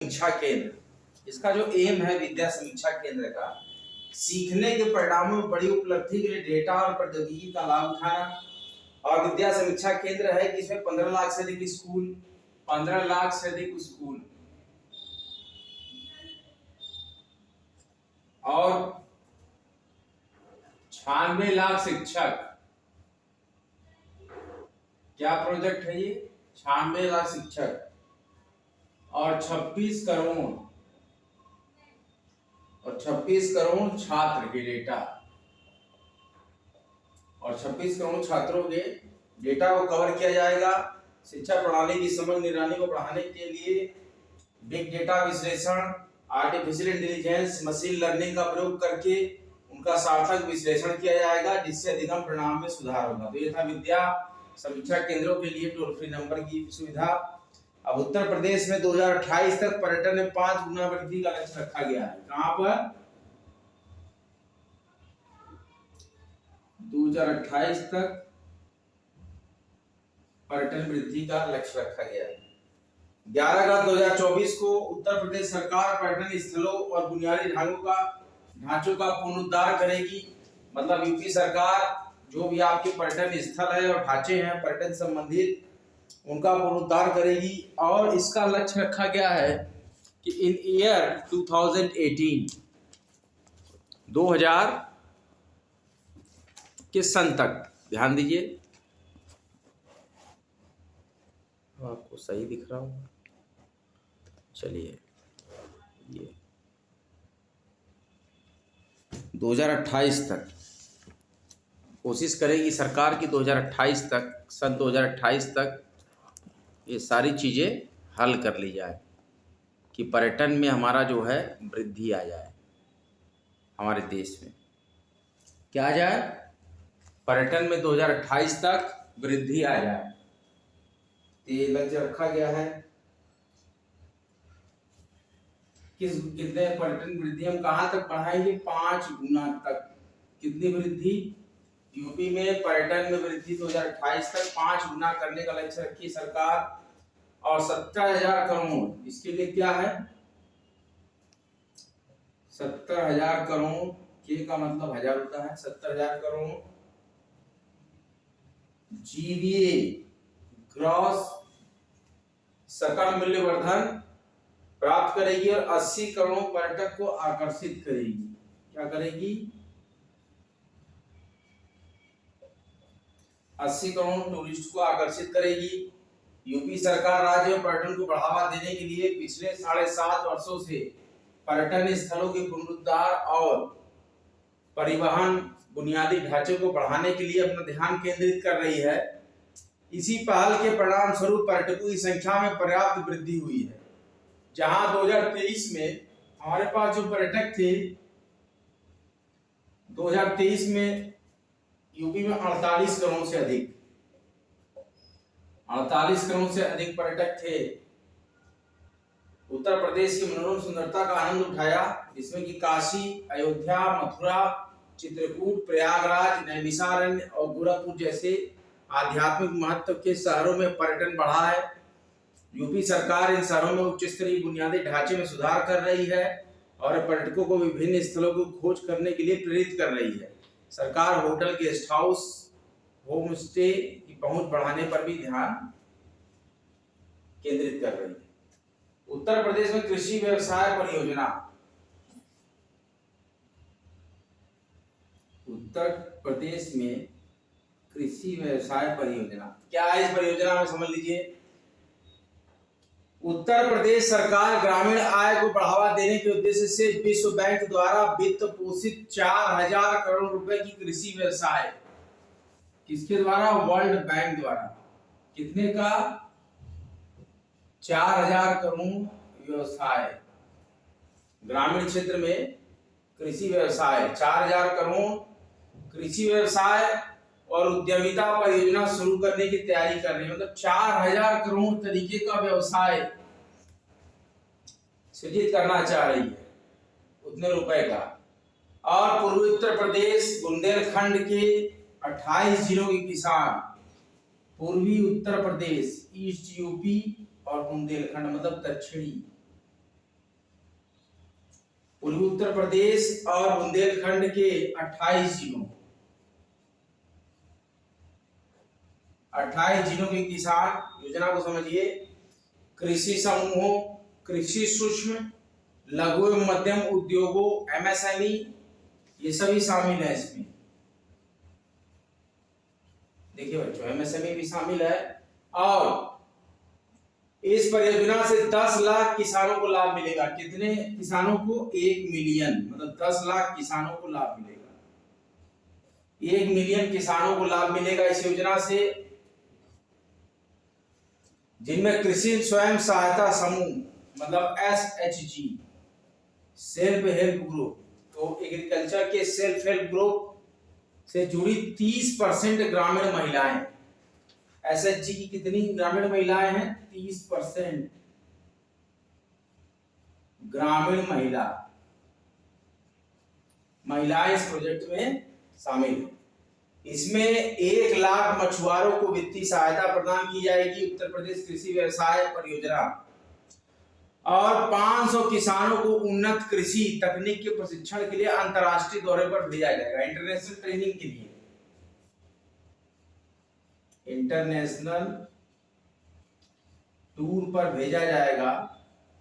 समीक्षा केंद्र, इसका जो एम है विद्या समीक्षा केंद्र का, सीखने के परिणामों में बड़ी उपलब्धि के लिए डेटा और प्रौद्योगिकी का लाभ उठाना। और विद्या समीक्षा केंद्र है कि इसमें 15 लाख से अधिक स्कूल, 15 लाख से अधिक स्कूल और 96 लाख शिक्षक। क्या प्रोजेक्ट है ये? 96 लाख शिक्षक और 26 करोड़ छात्र के डेटा, और 26 करोड़ छात्रों के डेटा को कवर किया जाएगा। शिक्षा प्रणाली की समग्र निगरानी को बढ़ाने के लिए बिग डेटा विश्लेषण, आर्टिफिशियल इंटेलिजेंस, मशीन लर्निंग का प्रयोग करके उनका सार्थक विश्लेषण किया जाएगा, जिससे अधिगम परिणाम में सुधार होगा। तो ये था विद्या समीक्षा केंद्रों के लिए टोल फ्री नंबर की सुविधा। अब उत्तर प्रदेश में 2028 तक पर्यटन में 5 गुना वृद्धि का लक्ष्य रखा गया है। कहां पर? 2028 तक पर्यटन वृद्धि का लक्ष्य रखा गया है। 11 अगस्त 2024 को उत्तर प्रदेश सरकार पर्यटन स्थलों और बुनियादी ढांचों का पुनरुद्धार करेगी। मतलब यूपी सरकार जो भी आपके पर्यटन स्थल है और ढांचे हैं पर्यटन संबंधित, उनका पुनरुद्धार करेगी। और इसका लक्ष्य रखा गया है कि इन ईयर 2000 के सन तक, ध्यान दीजिए, आपको सही दिख रहा हूँ, चलिए, ये 2028 तक कोशिश करेगी सरकार की 2028 तक, सन 2028 तक ये सारी चीज़ें हल कर ली जाए कि पर्यटन में हमारा जो है वृद्धि आ जाए। हमारे देश में क्या आ जाए? पर्यटन में 2028 तक वृद्धि आ जाए। ये लक्ष्य रखा गया है। कितने पर्यटन वृद्धि हम कहाँ तक बढ़ाएंगे? 5 गुना तक। कितनी वृद्धि? यूपी में पर्यटन में वृद्धि 2028 तक 5 गुना करने का लक्ष्य रखी सरकार। और 70,000 करोड़, इसके लिए क्या है? 70,000 करोड़, के का मतलब 1000 होता है। 70,000 करोड़ जीवीए, ग्रॉस सकल मूल्यवर्धन प्राप्त करेगी और 80 करोड़ पर्यटक को आकर्षित करेगी। क्या करेगी? 80 करोड़ टूरिस्ट को आकर्षित करेगी। यूपी सरकार राज्य में पर्यटन को बढ़ावा देने के लिए पिछले 7.5 वर्षों से पर्यटन स्थलों के पुनरुद्धार और परिवहन बुनियादी ढांचे को बढ़ाने के लिए अपना ध्यान केंद्रित कर रही है। इसी पहल के परिणाम स्वरूप पर्यटकों की संख्या में पर्याप्त वृद्धि हुई है। जहां 2023 में हमारे पास जो पर्यटक थे, 2023 में यूपी में 48 करोड़ से अधिक, 48 करोड़ से अधिक पर्यटक थे। उत्तर प्रदेश की मनोरम सुंदरता का आनंद उठाया, जिसमें कि काशी, अयोध्या, मथुरा, चित्रकूट, प्रयागराज, नैमिषारण्य और गोरखपुर जैसे आध्यात्मिक महत्व के शहरों में पर्यटन बढ़ा है। यूपी सरकार इन शहरों में उच्च स्तरीय बुनियादी ढांचे में सुधार कर रही है और पर्यटकों को विभिन्न स्थलों को खोज करने के लिए प्रेरित कर रही है। सरकार hotel, guest house, home stay की पहुंच बढ़ाने पर भी ध्यान केंद्रित कर रही है। उत्तर प्रदेश में कृषि व्यवसाय परियोजना, उत्तर प्रदेश में कृषि व्यवसाय परियोजना क्या है? इस परियोजना में समझ लीजिए, उत्तर प्रदेश सरकार ग्रामीण आय को बढ़ावा देने के उद्देश्य से विश्व बैंक द्वारा वित्त पोषित 4000 करोड़ रुपए की कृषि व्यवसाय, किसके द्वारा? वर्ल्ड बैंक द्वारा। कितने का? 4000 करोड़ व्यवसाय, ग्रामीण क्षेत्र में कृषि व्यवसाय, 4000 करोड़ कृषि व्यवसाय और उद्यमिता परियोजना शुरू करने की तैयारी कर रही है। मतलब 4000 करोड़ तरीके का व्यवसाय सृजित करना चाह रही है, उतने रुपए का। और पूर्वी उत्तर प्रदेश बुंदेलखंड के 28 जिलों के किसान, पूर्वी उत्तर प्रदेश, ईस्ट यूपी और बुंदेलखंड मतलब दक्षिणी पूर्वी उत्तर प्रदेश और बुंदेलखंड के 28 जिलों 28 जिलों के किसान योजना को समझिए। कृषि समूहों, कृषि सूक्ष्म लघु एवं मध्यम उद्योगों MSME ये सभी शामिल है इसमें। देखिए बच्चों MSME भी शामिल है और इस परियोजना से 10 लाख किसानों को लाभ मिलेगा। कितने किसानों को? 1 मिलियन, मतलब 10 लाख किसानों को लाभ मिलेगा। 1 मिलियन किसानों को लाभ मिलेगा इस योजना से, जिनमें कृषि स्वयं सहायता समूह मतलब SHG सेल्फ हेल्प ग्रुप, तो एग्रीकल्चर के सेल्फ हेल्प ग्रुप से जुड़ी 30% ग्रामीण महिलाएं। SHG की कितनी ग्रामीण महिलाएं हैं? 30% ग्रामीण महिलाएं इस प्रोजेक्ट में शामिल है। इसमें 1 लाख मछुआरों को वित्तीय सहायता प्रदान की जाएगी उत्तर प्रदेश कृषि व्यवसाय परियोजना, और 500 किसानों को उन्नत कृषि तकनीक के प्रशिक्षण के लिए अंतर्राष्ट्रीय दौरे पर भेजा जाएगा। इंटरनेशनल ट्रेनिंग के लिए, इंटरनेशनल टूर पर भेजा जाएगा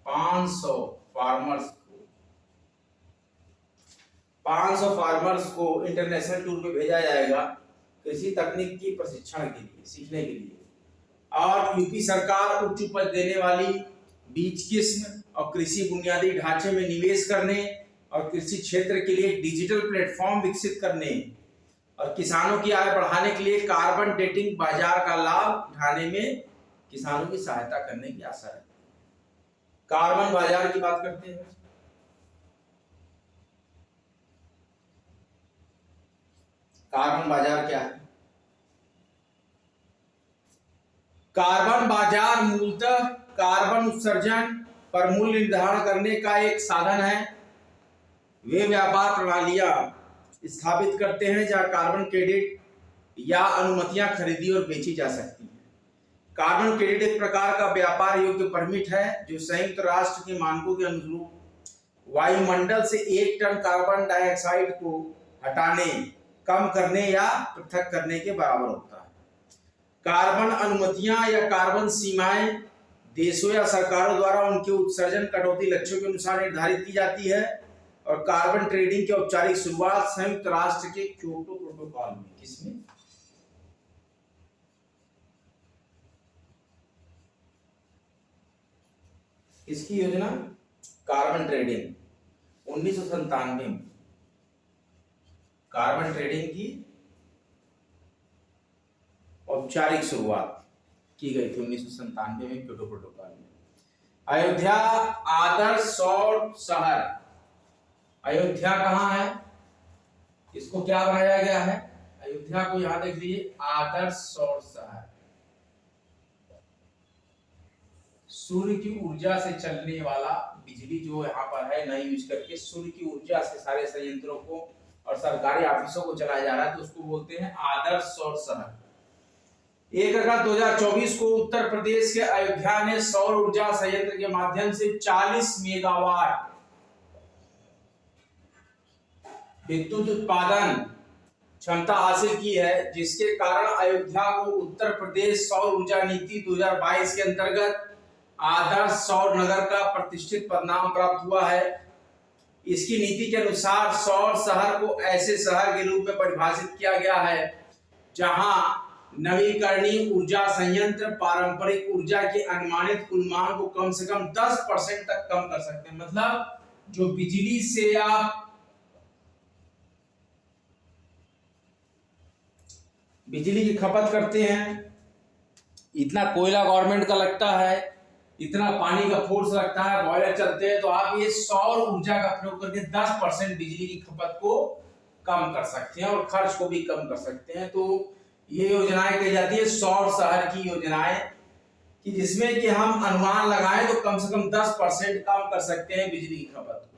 500 फार्मर्स को। 500 फार्मर्स को इंटरनेशनल टूर पे भेजा जाएगा कृषि तकनीक की प्रशिक्षण के लिए, सीखने के लिए। और यूपी सरकार उच्च उपज देने वाली बीज किस्म और कृषि बुनियादी ढांचे में निवेश करने और कृषि क्षेत्र के लिए डिजिटल प्लेटफॉर्म विकसित करने और किसानों की आय बढ़ाने के लिए कार्बन डेटिंग बाजार का लाभ उठाने में किसानों की सहायता करने की आशा है। कार्बन बाजार की बात करते हैं। कार्बन बाजार क्या है? कार्बन बाजार मूलतः कार्बन उत्सर्जन पर मूल्य निर्धारण करने का एक साधन है। वे व्यापार प्रणालियां स्थापित करते हैं जहां कार्बन क्रेडिट या अनुमतियां खरीदी और बेची जा सकती हैं। कार्बन क्रेडिट एक प्रकार का व्यापार योग्य परमिट है जो संयुक्त राष्ट्र के मानकों के अनुरूप वायुमंडल से 1 टन कार्बन डाइऑक्साइड को हटाने, कम करने या पृथक करने के बराबर होता है। कार्बन अनुमतियां या कार्बन सीमाएं देशों या सरकारों द्वारा उनके उत्सर्जन कटौती लक्ष्यों के अनुसार निर्धारित की जाती है, और कार्बन ट्रेडिंग की औपचारिक शुरुआत संयुक्त राष्ट्र के क्योटो प्रोटोकॉल में, किसमें? इसकी योजना कार्बन ट्रेडिंग 1997 में कार्बन ट्रेडिंग की औपचारिक शुरुआत की गई थी 1997 में क्योटो प्रोटोकॉल में। अयोध्या आदर्श सौर शहर, अयोध्या कहाँ है? इसको क्या बनाया गया है? अयोध्या को यहां देख लीजिए, आदर्श सौर शहर। सूर्य की ऊर्जा से चलने वाला बिजली जो यहाँ पर है नई यूज करके सूर्य की ऊर्जा से सारे संयंत्रों को और सरकारी ऑफिसों को चलाया जा रहा है, तो उसको बोलते हैं आदर्श सौर शहर। 1 अगस्त 2024 को उत्तर प्रदेश के अयोध्या ने सौर ऊर्जा संयंत्र के माध्यम से 40 मेगावाट विद्युत उत्पादन क्षमता हासिल की है, जिसके कारण अयोध्या को उत्तर प्रदेश सौर ऊर्जा नीति 2022 के अंतर्गत आदर्श सौर नगर का प्रतिष्ठित पदनाम प्राप्त हुआ है। इसकी नीति के अनुसार सौर शहर को ऐसे शहर के रूप में परिभाषित किया गया है जहां नवीकरणीय ऊर्जा संयंत्र पारंपरिक ऊर्जा के अनुमानित कुल मांग को कम से कम 10% तक कम कर सकते हैं। मतलब जो बिजली से आप बिजली की खपत करते हैं, इतना कोयला गवर्नमेंट का लगता है, इतना पानी का फोर्स लगता है, बॉयलर चलते हैं, तो आप ये सौर ऊर्जा का प्रयोग करके 10% बिजली की खपत को कम कर सकते हैं और खर्च को भी कम कर सकते हैं। तो ये योजनाएं कही जाती है सौर शहर की योजनाएं, कि जिसमें कि हम अनुमान लगाएं तो कम से कम 10% कम कर सकते हैं बिजली की खपत को।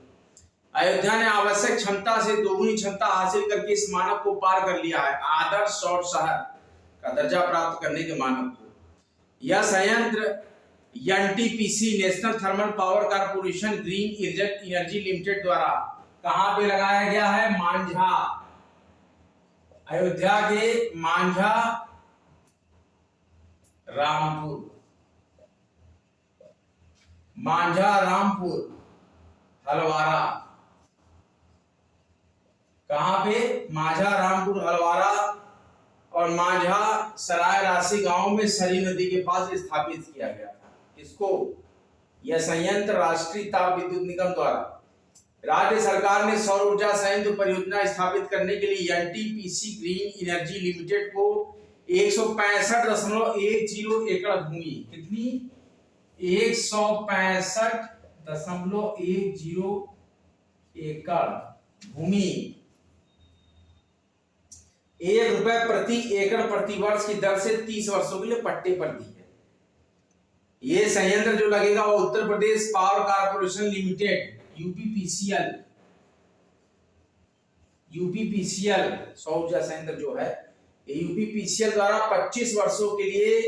अयोध्या ने आवश्यक क्षमता से दोगुनी क्षमता हासिल करके इस मानक को पार कर लिया है, आदर्श सौर शहर का दर्जा प्राप्त करने के मानक को। यह संयंत्र NTPC national thermal power corporation green energy limited द्वारा कहां पे लगाया गया है? मांझा, अयोध्या के मांझा रामपुर, मांझा रामपुर हलवारा, कहां पे? मांझा रामपुर हलवारा और मांझा सराय राशि गांव में सरी नदी के पास स्थापित किया गया था। किसको? यह संयंत्र राष्ट्रीय ताप विद्युत निगम द्वारा राज्य सरकार ने सौर ऊर्जा संयंत्र परियोजना स्थापित करने के लिए एनटीपीसी ग्रीन एनर्जी लिमिटेड को 165.10 एकड़ भूमि, कितनी? 165.10 एकड़ भूमि, ₹1 प्रति एकड़ प्रति वर्ष की दर से 30 वर्षों के लिए पट्टे पर दी है। ये संयंत्र जो लगेगा वो Uttar Pradesh power corporation limited UPPCL सौर ऊर्जा संयंत्र जो है यूपीपीसीएल द्वारा 25 वर्षों के लिए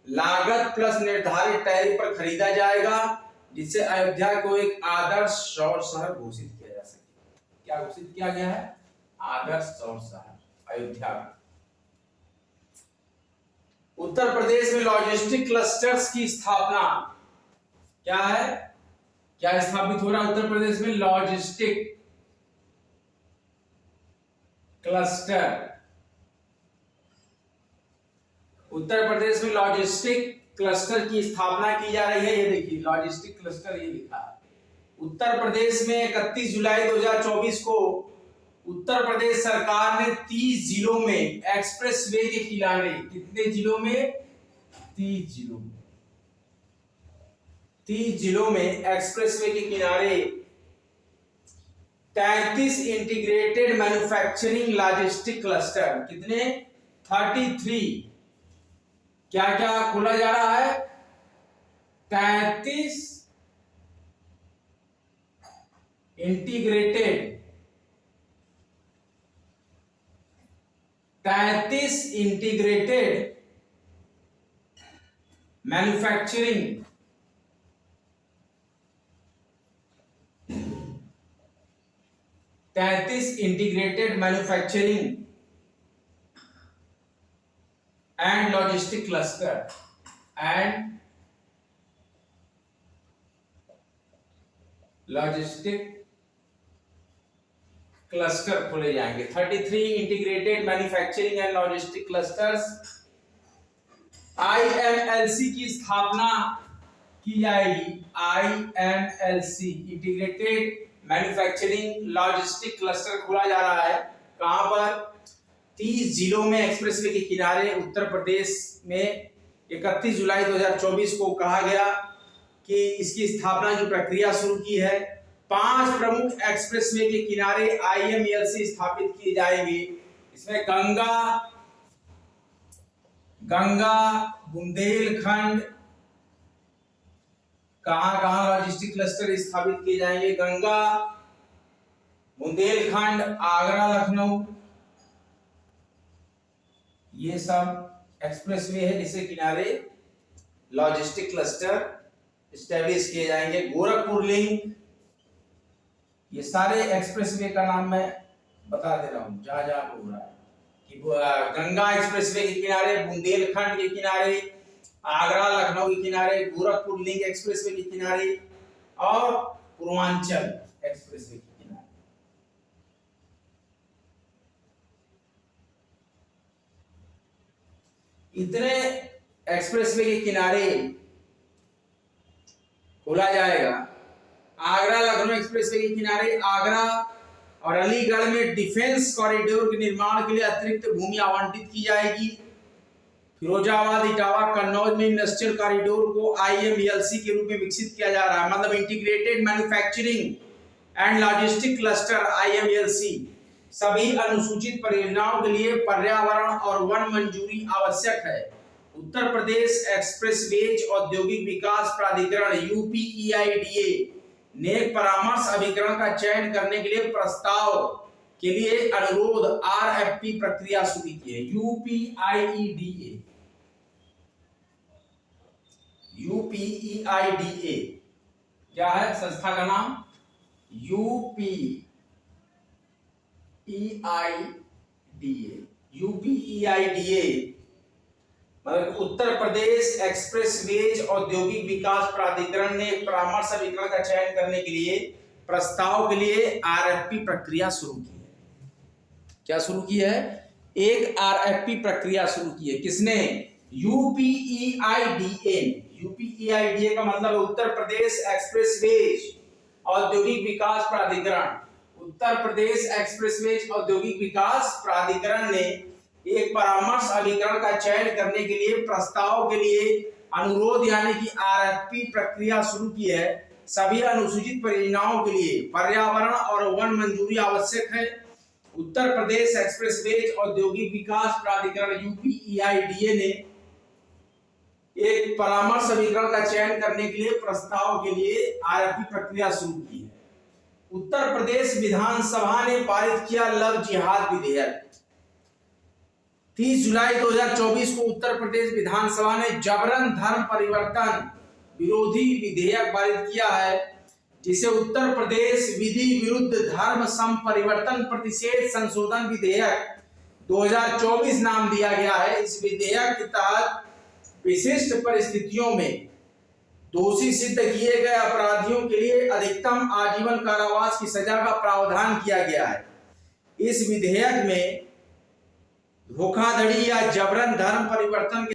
लागत प्लस निर्धारित टैरिफ पर खरीदा जाएगा, जिससे अयोध्या को एक आदर्श सौर शहर घोषित किया जा सके। क्या घोषित किया गया है? आदर्श सौर शहर अयोध्या। उत्तर प्रदेश में लॉजिस्टिक क्लस्टर्स की स्थापना क्या है? क्या स्थापित हो रहा है उत्तर प्रदेश में? Logistic cluster. उत्तर प्रदेश में लॉजिस्टिक क्लस्टर की स्थापना की जा रही है। ये देखिए लॉजिस्टिक क्लस्टर ये लिखा है। उत्तर प्रदेश में 31 जुलाई 2024 को उत्तर प्रदेश सरकार ने 30 जिलों में एक्सप्रेसवे के किनारे, कितने जिलों में? 30 जिलों में, 30 जिलों में एक्सप्रेसवे के किनारे 33 इंटीग्रेटेड मैन्युफैक्चरिंग लॉजिस्टिक क्लस्टर, कितने? 33। क्या क्या खोला जा रहा है? 33 integrated, 33 integrated manufacturing and logistic cluster खोले जाएंगे। 33 integrated manufacturing and logistic clusters IMLC की स्थापना की जाएगी। IMLC integrated manufacturing logistic cluster खोला जा रहा है। कहां पर? 30 जिलों में एक्सप्रेसवे के किनारे उत्तर प्रदेश में 31 जुलाई 2024 को कहा गया कि इसकी स्थापना की प्रक्रिया शुरू की है। 5 प्रमुख एक्सप्रेसवे के किनारे IMLC स्थापित किए जाएंगे। इसमें गंगा बुंदेलखंड, कहां लॉजिस्टिक क्लस्टर स्थापित किए जाएंगे? गंगा बुंदेलखंड, आगरा लखनऊ, ये सब एक्सप्रेसवे है जिसके किनारे लॉजिस्टिक क्लस्टर एस्टेब्लिश किए जाएंगे। गोरखपुर लिंक, ये सारे एक्सप्रेसवे का नाम मैं बता दे रहा हूं जहां जहां हो रहा है कि गंगा एक्सप्रेसवे के किनारे, बुंदेलखंड के किनारे, आगरा लखनऊ के किनारे, गोरखपुर लिंक एक्सप्रेसवे के किनारे और पूर्वांचल एक्सप्रेसवे के किनारे। इतने एक्सप्रेसवे के किनारे खोला जाएगा। आगरा लखनऊ एक्सप्रेसवे के किनारे आगरा और अलीगढ़ में डिफेंस कॉरिडोर के निर्माण के लिए अतिरिक्त भूमि आवंटित की जाएगी। फिरोजाबाद, इटावा, कन्नौज में इंडस्ट्रियल कॉरिडोर को IMLC के रूप में विकसित किया जा रहा है, मतलब integrated manufacturing and logistic cluster IMLC। सभी अनुसूचित परियोजनाओं के लिए पर्यावरण और वन मंजूरी आवश्यक है। उत्तर प्रदेश एक्सप्रेसवेज औद्योगिक विकास प्राधिकरण UPEIDA ने परामर्श अभिकरण का चयन करने के लिए प्रस्ताव के लिए अनुरोध RFP प्रक्रिया शुरू की है। UPEIDA क्या है संस्था का नाम? UPEIDA मतलब उत्तर प्रदेश एक्सप्रेसवेज औद्योगिक विकास प्राधिकरण ने परामर्श अभिकरण का चयन करने के लिए प्रस्ताव के लिए RFP प्रक्रिया शुरू की है। क्या शुरू की है? एक RFP प्रक्रिया शुरू की है। किसने? UPEIDA का मतलब है उत्तर प्रदेश एक्सप्रेसवेज औद्योगिक विकास प्राधिकरण। उत्तर प्रदेश एक्सप्रेसवेज औद्योगिक विकास प्राधिकरण ने एक परामर्श अभिकरण का चयन करने के लिए प्रस्ताव के लिए अनुरोध यानी कि RFP प्रक्रिया शुरू की है। सभी अनुसूचित परियोजनाओं के लिए पर्यावरण और वन मंजूरी आवश्यक है। उत्तर प्रदेश एक्सप्रेसवेज औद्योगिक विकास प्राधिकरण UPEIDA ने एक परामर्श अभिकरण का चयन करने के लिए प्रस्ताव के लिए RFP प्रक्रिया शुरू की है। उत्तर प्रदेश विधानसभा ने पारित किया लव जिहाद विधेयक। 30 जुलाई 2024 को उत्तर प्रदेश विधानसभा ने जबरन धर्म परिवर्तन विरोधी विधेयक पारित किया है, जिसे उत्तर प्रदेश विधि विरुद्ध धर्म संपरिवर्तन प्रतिषेध संशोधन विधेयक 2024 नाम दिया गया है। इस विधेयक के तहत विशिष्ट परिस्थितियों में दोषी सिद्ध किए गए अपराधियों के लिए अधिकतम आजीवन कारावास की सजा का प्रावधान किया गया है। इस विधेयक में धोखाधड़ी या जबरन धर्म परिवर्तन